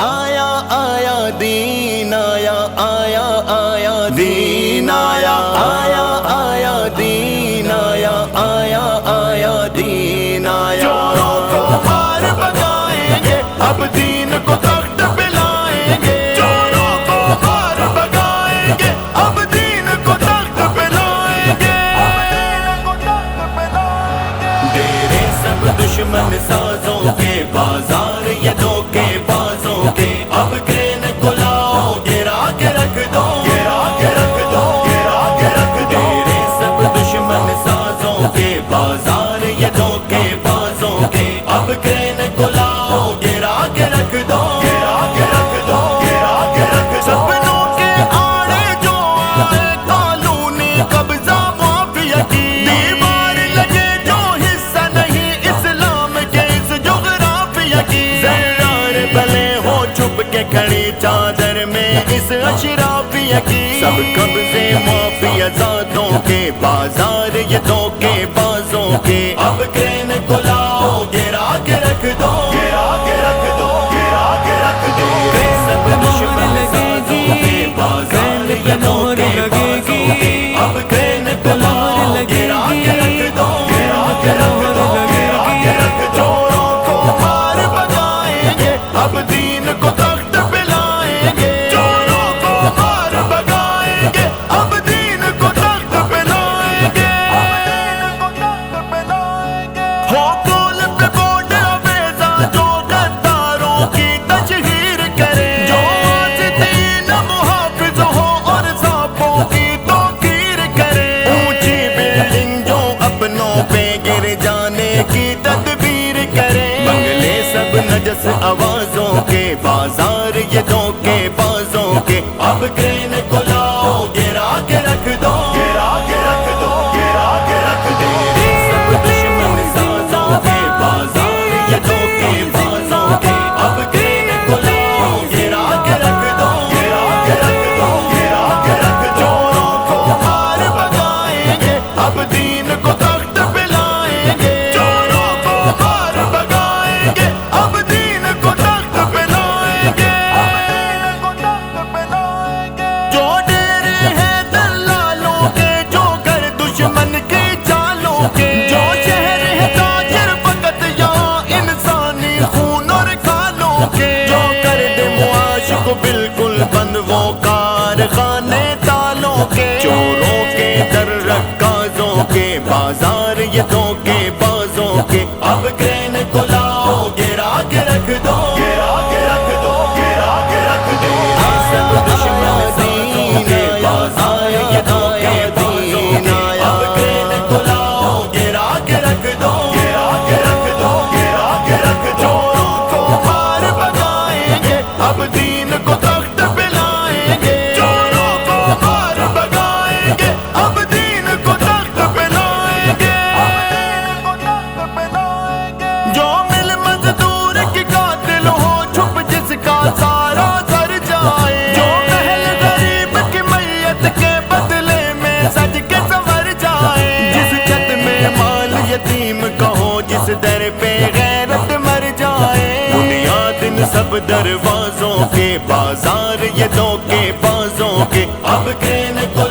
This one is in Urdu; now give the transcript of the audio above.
آیا آیا دین آیا آیا آیا دین آیا آیا آیا دین آیا آیا آیا دین آیا چوروں کو مار بگائیں گے اب دین کو تخت پہ لائیں گے چوروں کو مار بگائیں گے اب دین کو تخت پہ لائیں گے ڈیرے سب دشمن سازوں کے بازار یہ دھوکے بازوں کے اب کرین کو لاؤ گرا کے رکھ دو گرا کے رکھ دو گرا کے رکھ دو ڈیرے سب دشمن سازوں کے بازار یہ دھوکے بازوں کے اب کرین کو لاؤ گرا کے رکھ دو گرا کے رکھ دو گرا کے رکھ دو سپنوں کے آڑے جو آئے قانونی قبضہ مافیا کی دیوار لگے جو حصہ نہیں اسلام کے اس جغرافیہ کی زیار بھلے ہو چھپ کے کھڑی چادر میں اس اشرافیہ کی سب قبضے مافیا ذاتوں کے بازار یہ دھوکے بازوں کے اب کرین کو لاؤ گرا کے رکھ دو گرا کے رکھ دو گرا کے رکھ دو سب دشمن سازوں کے بازار یہ دھوکے بازوں کے اب کرین کو لاؤ گرا کے رکھ دو گرا کے رکھ دو گرا کے رکھ دو چوروں کو مار بگائیں گے اب دین کو تخت پہ لائیں گے چوروں کو مار بگائیں گے اب دین کو تخت پہ لائیں گے ہو پول پہ بورڈ اویزا جو غداروں کی تشہیر کرے جو عاجزین محافظ ہو اور ضعفوں کی توقیر کرے اونچی بلڈنگ جو اپنوں پہ گر جانے کی تدبیر کرے بنگلے سب نجس آوازوں کے بازار یہ دھوکے بازوں کے اب کرین کو لاؤ گرا کے رکھ دو گرا کے رکھ دو گرا کے رکھ دو سب دشمن سازوں کے بازار یہ دھوکے بازوں کے اب کرین کو لاؤ گرا کے رکھ دو گرا کے رکھ دو گرا کے رکھ دو چوروں کو مار بگائیں گے اب دین کو تخت پہ لائیں گے چوروں کو مار بگائیں گے اب دین کو تخت پہ لائیں گے جو ڈیرے ہیں دلالوں کے جو گھر دشمن کی چالوں کے جو شہر ہے تاجر فقط یہاں انسانی خون اور کالوں کے جو کر دے معاش کو بالکل بند وہ کارخانے تالوں کے چوروں کے در رکازوں کے بازار یہ دھوکے بازوں کے اب کرین کو لاؤ گرا کے رکھ دو گرا کے رکھ دو گرا کے رکھ دو سب دشمن سازوں کے بازار یہ دھوکے بازوں کے اب کرین کو لاؤ گرا کے رکھ دو گرا کے رکھ دو گرا کے رکھ دو چوروں کو مار بگائیں گے اب دین کو تخت پہ لائیں گے چوروں کو مار بگائیں گے اب دین کو تخت پہ لائیں گے جو مل مزدور کی قاتل ہو چھپ جس کا سارا سر جائے جو محل غریب کی میت کے بدلے میں سج کے سنور جائے جس چھت میں مال یتیم کا ہو جس در پہ غیرت مر جائے بنیاد ان سب دروازوں کے بازار یہ دھوکے بازوں کے اب کرین کو